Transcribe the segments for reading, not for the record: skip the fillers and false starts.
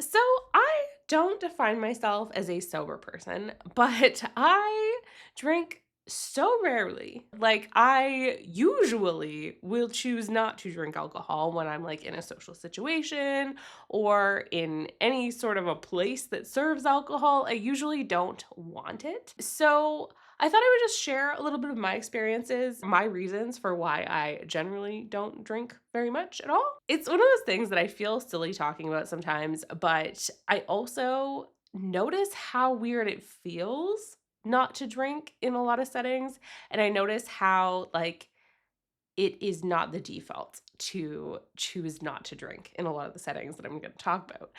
So I don't define myself as a sober person, but I drink so rarely. Like, I usually will choose not to drink alcohol when I'm like in a social situation or in any sort of a place that serves alcohol. I usually don't want it. So I thought I would just share a little bit of my experiences, my reasons for why I generally don't drink very much at all. It's one of those things that I feel silly talking about sometimes, but I also notice how weird it feels not to drink in a lot of settings. And I notice how, like, it is not the default to choose not to drink in a lot of the settings that I'm going to talk about.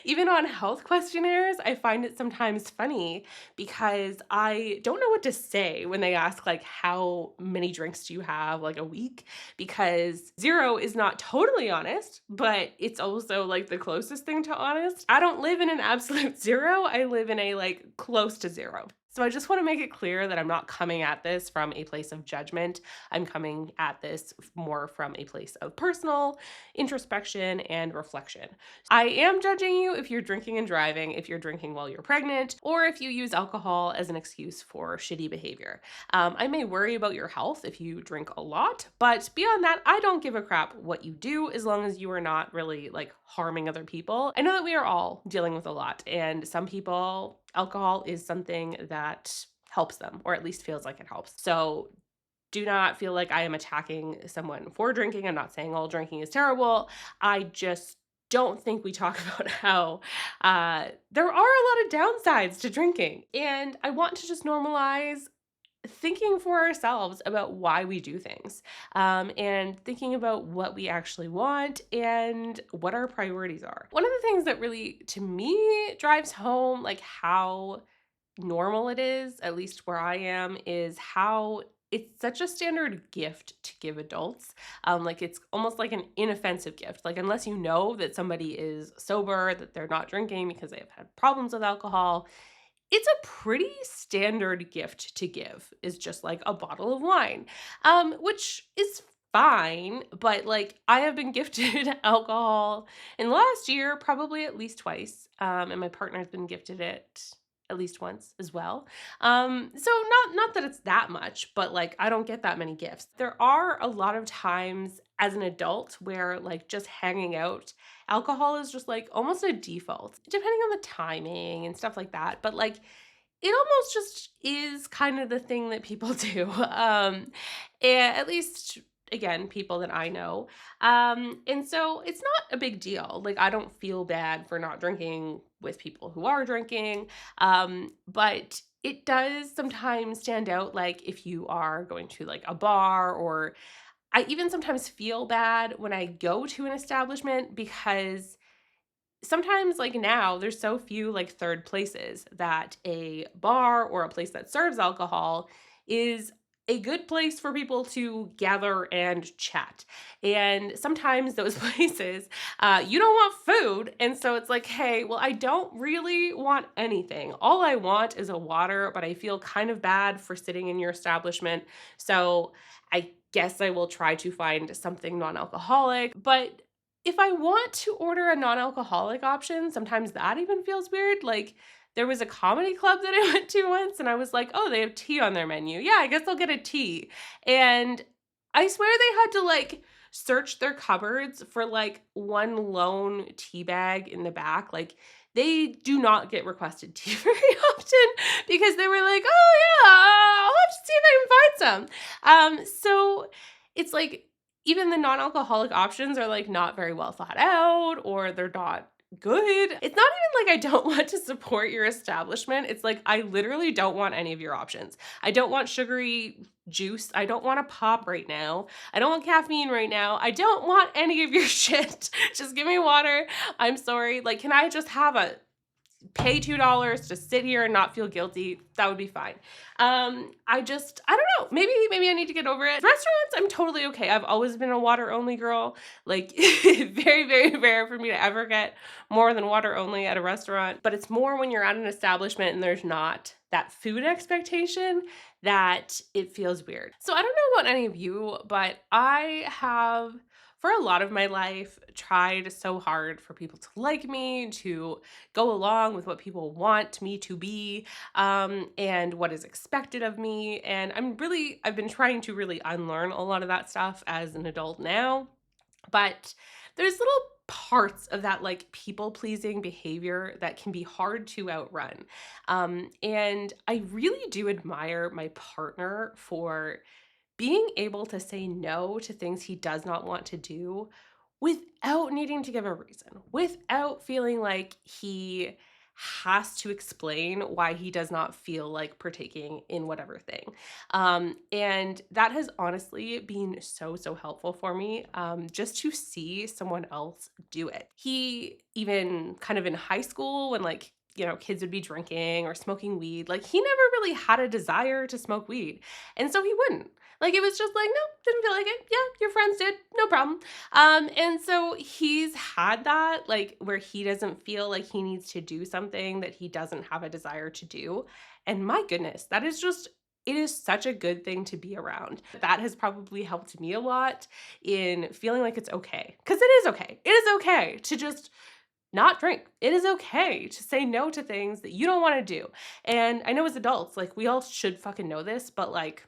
Even on health questionnaires, I find it sometimes funny because I don't know what to say when they ask, like, how many drinks do you have, like, a week? Because 0 is not totally honest, but it's also like the closest thing to honest. I don't live in an absolute 0. I live in a like close to 0. So I just want to make it clear that I'm not coming at this from a place of judgment. I'm coming at this more from a place of personal introspection and reflection. I am judging you if you're drinking and driving, if you're drinking while you're pregnant, or if you use alcohol as an excuse for shitty behavior. I may worry about your health if you drink a lot, but beyond that, I don't give a crap what you do as long as you are not really like harming other people. I know that we are all dealing with a lot, and some people, alcohol is something that helps them, or at least feels like it helps. So do not feel like I am attacking someone for drinking. I'm not saying all drinking is terrible. I just don't think we talk about how there are a lot of downsides to drinking. And I want to just normalize thinking for ourselves about why we do things, and thinking about what we actually want and what our priorities are. One of the things that really, to me, drives home like how normal it is, at least where I am, is how it's such a standard gift to give adults. Like it's almost like an inoffensive gift. Like unless you know that somebody is sober, that they're not drinking because they've had problems with alcohol, it's a pretty standard gift to give, is just like a bottle of wine, which is fine. But like I have been gifted alcohol in the last year, probably at least twice, and my partner's been gifted it at least once as well. So not that it's that much, but like I don't get that many gifts. There are a lot of times as an adult where like just hanging out, alcohol is just like almost a default, depending on the timing and stuff like that. But like it almost just is kind of the thing that people do. And at least again, people that I know. And so it's not a big deal. Like I don't feel bad for not drinking with people who are drinking. But it does sometimes stand out like if you are going to like a bar, or I even sometimes feel bad when I go to an establishment because sometimes like now there's so few like third places that a bar or a place that serves alcohol is a good place for people to gather and chat. And sometimes those places, you don't want food. And so it's like, hey, well, I don't really want anything. All I want is a water, but I feel kind of bad for sitting in your establishment. So I guess I will try to find something non alcoholic. But if I want to order a non-alcoholic option, sometimes that even feels weird. Like there was a comedy club that I went to once and I was like, "Oh, they have tea on their menu. Yeah, I guess I'll get a tea." And I swear they had to like search their cupboards for like one lone tea bag in the back. Like they do not get requested tea very often because they were like, "Oh yeah, I'll have to see if I can find some." So it's like even the non-alcoholic options are like not very well thought out, or they're not good. It's not even like I don't want to support your establishment. It's like I literally don't want any of your options. I don't want sugary juice. I don't want a pop right now. I don't want caffeine right now. I don't want any of your shit. Just give me water. I'm sorry. Like, can I just have a pay $2 to sit here and not feel guilty? That would be fine. I don't know. Maybe I need to get over it. Restaurants, I'm totally okay. I've always been a water only girl. Like very, very rare for me to ever get more than water only at a restaurant. But it's more when you're at an establishment and there's not that food expectation that it feels weird. So I don't know about any of you, but I have for a lot of my life, tried so hard for people to like me, to go along with what people want me to be, and what is expected of me. And I've been trying to really unlearn a lot of that stuff as an adult now. But there's little parts of that like people pleasing behavior that can be hard to outrun. And I really do admire my partner for being able to say no to things he does not want to do without needing to give a reason, without feeling like he has to explain why he does not feel like partaking in whatever thing. And that has honestly been so, so helpful for me, just to see someone else do it. He, even kind of in high school, when like, kids would be drinking or smoking weed, like he never really had a desire to smoke weed. And so he wouldn't. Like it was just like, no, didn't feel like it. Yeah, your friends did. No problem. And so he's had that, like where he doesn't feel like he needs to do something that he doesn't have a desire to do. And my goodness, that is just it is such a good thing to be around. That has probably helped me a lot in feeling like it's okay. Because it is okay. It is okay to just not drink. It is okay to say no to things that you don't want to do. And I know as adults, like we all should fucking know this, but like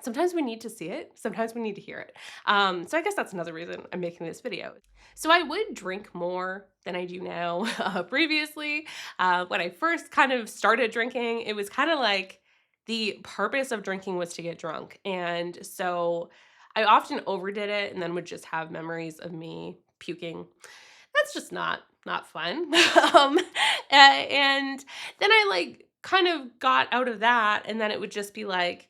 sometimes we need to see it, sometimes we need to hear it. So I guess that's another reason I'm making this video. So I would drink more than I do now. Previously, when I first kind of started drinking, it was kind of like the purpose of drinking was to get drunk. And so I often overdid it and then would just have memories of me puking. That's just not fun. And then I like kind of got out of that, and then it would just be like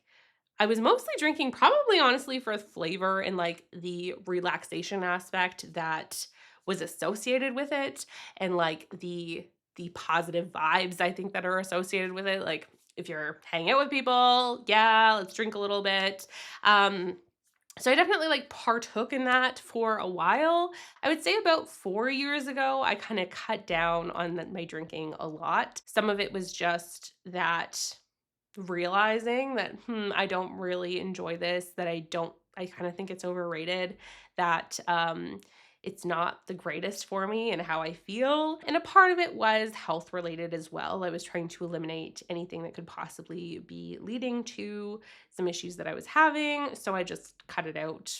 I was mostly drinking probably honestly for flavor and like the relaxation aspect that was associated with it, and like the positive vibes I think that are associated with it. Like if you're hanging out with people, yeah, let's drink a little bit. Um so I definitely like partook in that for a while. I would say about 4 years ago, I kind of cut down on my drinking a lot. Some of it was just that realizing that, I don't really enjoy this, that I kind of think it's overrated, that it's not the greatest for me and how I feel. And a part of it was health related as well. I was trying to eliminate anything that could possibly be leading to some issues that I was having. So I just cut it out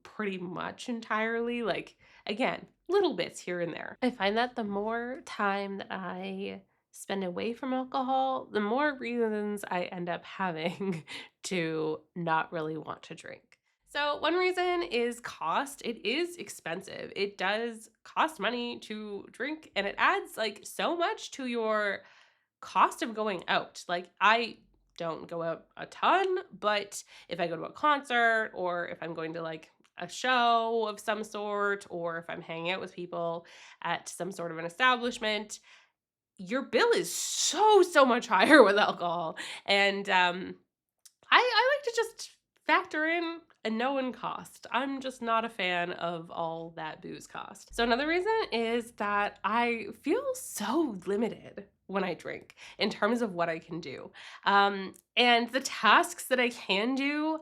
pretty much entirely. Like, again, little bits here and there. I find that the more time that I spend away from alcohol, the more reasons I end up having to not really want to drink. So, one reason is cost. It is expensive. It does cost money to drink, and it adds like so much to your cost of going out. Like, I don't go out a ton, but if I go to a concert or if I'm going to like a show of some sort, or if I'm hanging out with people at some sort of an establishment, your bill is so, so much higher with alcohol. And I like to just factor in a known cost. I'm just not a fan of all that booze cost. So another reason is that I feel so limited when I drink in terms of what I can do. And the tasks that I can do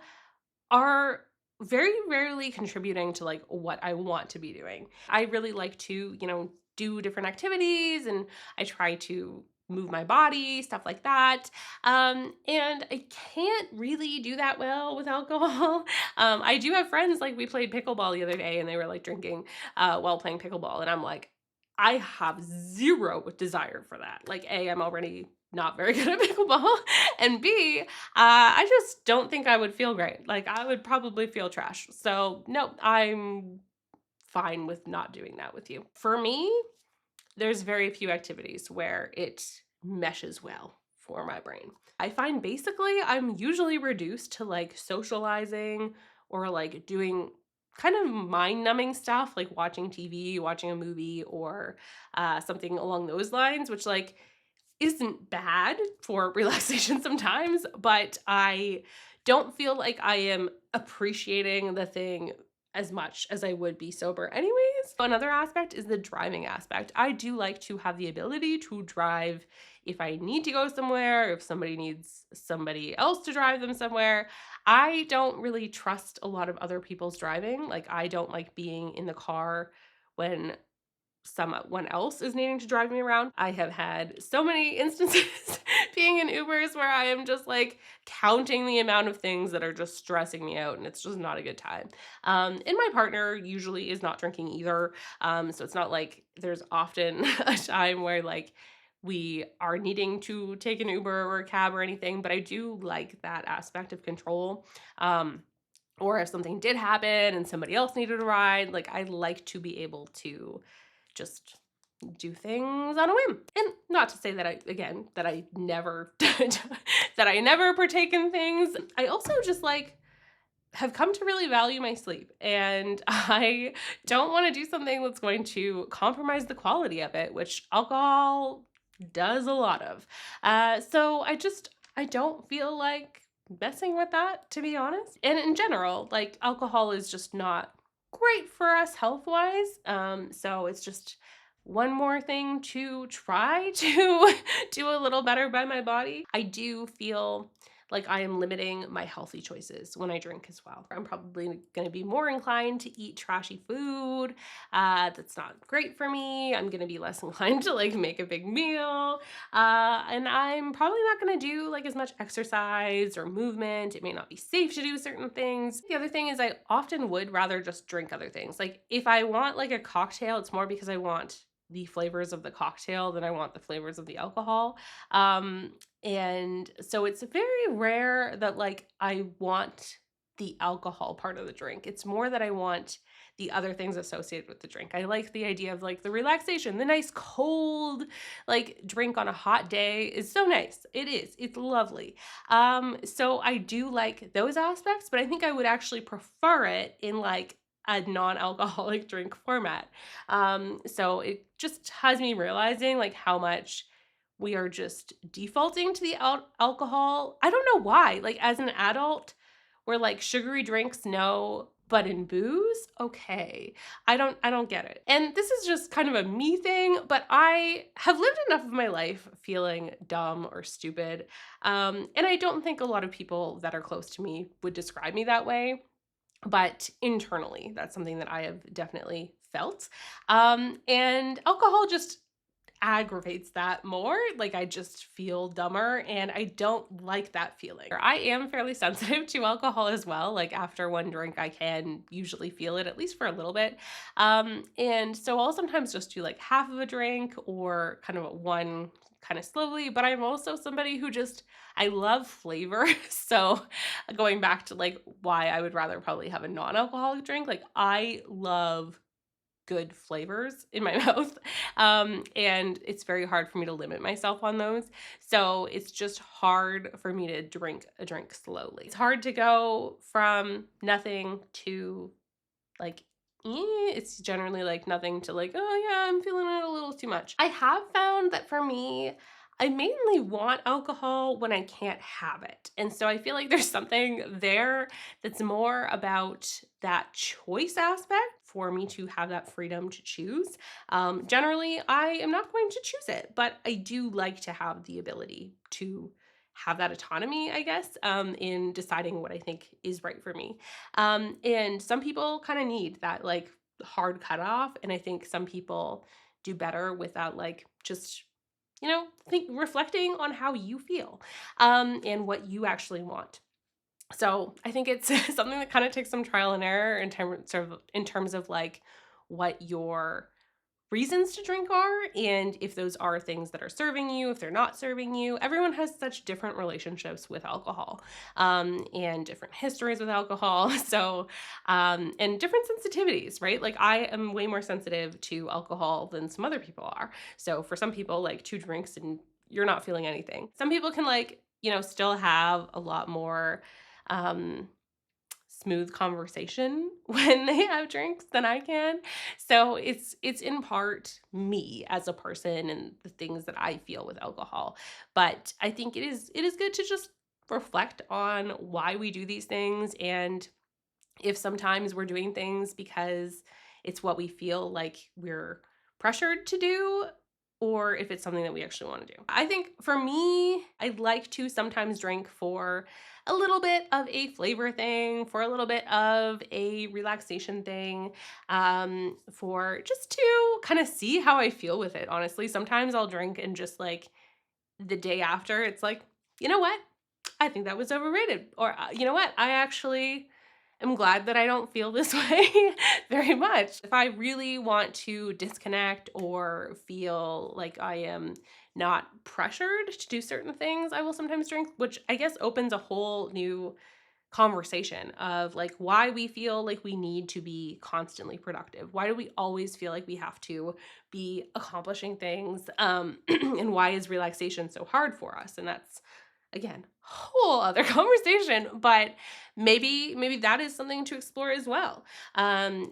are very rarely contributing to like what I want to be doing. I really like to, do different activities, and I try to move my body, stuff like that. And I can't really do that well with alcohol. I do have friends, like we played pickleball the other day and they were like drinking while playing pickleball. And I'm like, I have zero desire for that. Like, A, I'm already not very good at pickleball. And B, I just don't think I would feel great. Like, I would probably feel trash. So, no, I'm fine with not doing that with you. For me, there's very few activities where it meshes well for my brain. I find basically I'm usually reduced to like socializing or like doing kind of mind numbing stuff like watching TV, watching a movie, or something along those lines, which like isn't bad for relaxation sometimes, but I don't feel like I am appreciating the thing as much as I would be sober anyways. Another aspect is the driving aspect. I do like to have the ability to drive if I need to go somewhere, if somebody needs somebody else to drive them somewhere. I don't really trust a lot of other people's driving. Like, I don't like being in the car when someone else is needing to drive me around. I have had so many instances being in Ubers where I am just like counting the amount of things that are just stressing me out, and it's just not a good time. And my partner usually is not drinking either. So it's not like there's often a time where like we are needing to take an Uber or a cab or anything, but I do like that aspect of control. Or if something did happen and somebody else needed a ride, like I like to be able to just do things on a whim. And not to say that I never that I never partake in things. I also just like have come to really value my sleep, and I don't want to do something that's going to compromise the quality of it, which alcohol does a lot of. So I don't feel like messing with that, to be honest. And in general, like alcohol is just not great for us health wise. So it's just one more thing to try to do a little better by my body. I do feel like I am limiting my healthy choices when I drink as well. I'm probably going to be more inclined to eat trashy food that's not great for me. I'm going to be less inclined to like make a big meal. And I'm probably not going to do like as much exercise or movement. It may not be safe to do certain things. The other thing is I often would rather just drink other things. Like if I want like a cocktail, it's more because I want the flavors of the cocktail than I want the flavors of the alcohol. And so it's very rare that like I want the alcohol part of the drink. It's more that I want the other things associated with the drink. I like the idea of like the relaxation, the nice cold like drink on a hot day is so nice. It is. It's lovely. So I do like those aspects, but I think I would actually prefer it in like a non-alcoholic drink format. So it just has me realizing like how much we are just defaulting to the alcohol. I don't know why. Like as an adult, we're like sugary drinks, no, but in booze, okay. I don't get it. And this is just kind of a me thing, but I have lived enough of my life feeling dumb or stupid. And I don't think a lot of people that are close to me would describe me that way. But internally, that's something that I have definitely felt. And alcohol just aggravates that more. Like I just feel dumber and I don't like that feeling. I am fairly sensitive to alcohol as well. Like after one drink, I can usually feel it at least for a little bit. And so I'll sometimes just do like half of a drink or kind of one kind of slowly, but I'm also somebody who just I love flavor. So going back to like why I would rather probably have a non-alcoholic drink, like I love good flavors in my mouth. And it's very hard for me to limit myself on those. So it's just hard for me to drink a drink slowly. It's hard to go from nothing to like, it's generally like nothing to like, oh yeah, I'm feeling it a little too much. I have found that for me, I mainly want alcohol when I can't have it. And so I feel like there's something there that's more about that choice aspect for me to have that freedom to choose. Generally, I am not going to choose it, but I do like to have the ability to have that autonomy, I guess, in deciding what I think is right for me. And some people kind of need that like hard cutoff. And I think some people do better without like just, think reflecting on how you feel and what you actually want. So I think it's something that kind of takes some trial and error in terms of like what your reasons to drink are and if those are things that are serving you, if they're not serving you. Everyone has such different relationships with alcohol and different histories with alcohol. So, and different sensitivities, right? Like I am way more sensitive to alcohol than some other people are. So for some people, like two drinks and you're not feeling anything. Some people can like, still have a lot more um, smooth conversation when they have drinks than I can. So it's in part me as a person and the things that I feel with alcohol. But I think it is good to just reflect on why we do these things and if sometimes we're doing things because it's what we feel like we're pressured to do or if it's something that we actually want to do. I think for me, I like to sometimes drink for a little bit of a flavor thing, for a little bit of a relaxation thing, for just to kind of see how I feel with it. Honestly, sometimes I'll drink and just like the day after, it's like, you know what? I think that was overrated. Or, you know what? I actually am glad that I don't feel this way very much. If I really want to disconnect or feel like I am not pressured to do certain things, I will sometimes drink, which I guess opens a whole new conversation of like why we feel like we need to be constantly productive. Why do we always feel like we have to be accomplishing things? And why is relaxation so hard for us? And that's again whole other conversation, but maybe that is something to explore as well,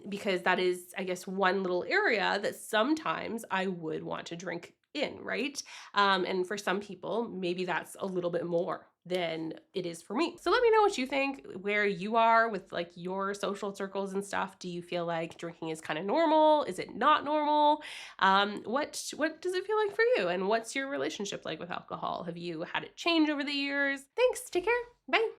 because that is, I guess, one little area that sometimes I would want to drink in, right? And for some people maybe that's a little bit more than it is for me. So let me know what you think, where you are with like your social circles and stuff. Do you feel like drinking is kind of normal? Is it not normal? What does it feel like for you? And what's your relationship like with alcohol? Have you had it change over the years? Thanks. Take care. Bye.